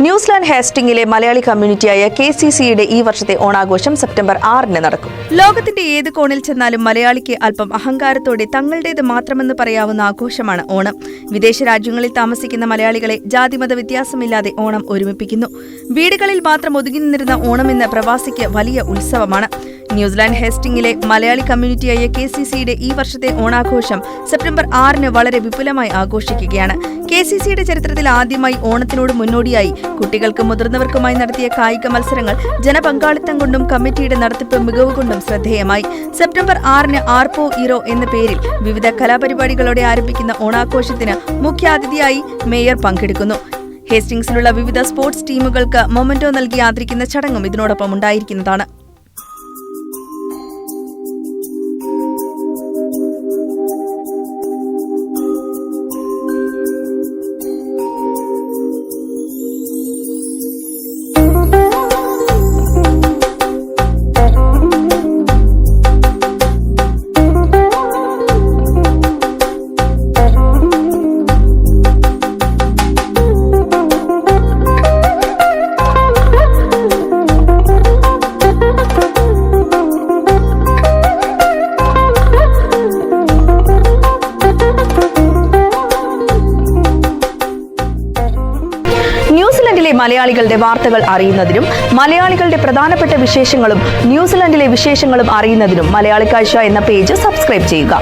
New Zealand ഹേസ്റ്റിംഗിലെ Malayali കമ്മ്യൂണിറ്റിയായ KCCയുടെ ഈ വർഷത്തെ ഓണാഘോഷം സെപ്റ്റംബർ 6-ന് നടക്കും. ലോകത്തിന്റെ ഏത് കോണിൽ ചെന്നാലും മലയാളിക്ക് അല്പം അഹങ്കാരത്തോടെ തങ്ങളുടേത് മാത്രമെന്ന് പറയാവുന്ന ആഘോഷമാണ് ഓണം. വിദേശ രാജ്യങ്ങളിൽ താമസിക്കുന്ന മലയാളികളെ ജാതിമത വ്യത്യാസമില്ലാതെ ഓണം ഒരുമിപ്പിക്കുന്നു. വീടുകളിൽ മാത്രം ഒതുങ്ങി നിന്നിരുന്ന ഓണം എന്ന പ്രവാസിക്ക് വലിയ ഉത്സവമാണ്. ന്യൂസിലാൻഡ് ഹേസ്റ്റിംഗിലെ മലയാളി കമ്മ്യൂണിറ്റിയായ KCCയുടെ ഈ വർഷത്തെ ഓണാഘോഷം സെപ്റ്റംബർ 6-ന് വളരെ വിപുലമായി ആഘോഷിക്കുകയാണ്. KCCയുടെ ചരിത്രത്തിൽ ആദ്യമായി ഓണത്തിനോട് മുന്നോടിയായി കുട്ടികൾക്കും മുതിർന്നവർക്കുമായി നടത്തിയ കായിക മത്സരങ്ങൾ ജനപങ്കാളിത്തം കൊണ്ടും കമ്മിറ്റിയുടെ നടത്തിപ്പ് മികവ് കൊണ്ടും ശ്രദ്ധേയമായി. സെപ്റ്റംബർ 6-ന് ആർപ്പോ ഇറോ എന്ന പേരിൽ വിവിധ കലാപരിപാടികളോടെ ആരംഭിക്കുന്ന ഓണാഘോഷത്തിന് മുഖ്യാതിഥിയായി മേയർ പങ്കെടുക്കുന്നു. ഹേസ്റ്റിംഗ്സിലുള്ള വിവിധ സ്പോർട്സ് ടീമുകൾക്ക് മൊമെന്റോ നൽകി ആദരിക്കുന്ന ചടങ്ങും ഇതിനോടൊപ്പം ഉണ്ടായിരിക്കുന്നതാണ്. ന്യൂസിലൻഡിലെ മലയാളികളുടെ വാർത്തകൾ അറിയുന്നതിനും മലയാളികളുടെ പ്രധാനപ്പെട്ട വിശേഷങ്ങളും ന്യൂസിലൻഡിലെ വിശേഷങ്ങളും അറിയുന്നതിനും മലയാളി കാഴ്ച എന്ന പേജ് സബ്സ്ക്രൈബ് ചെയ്യുക.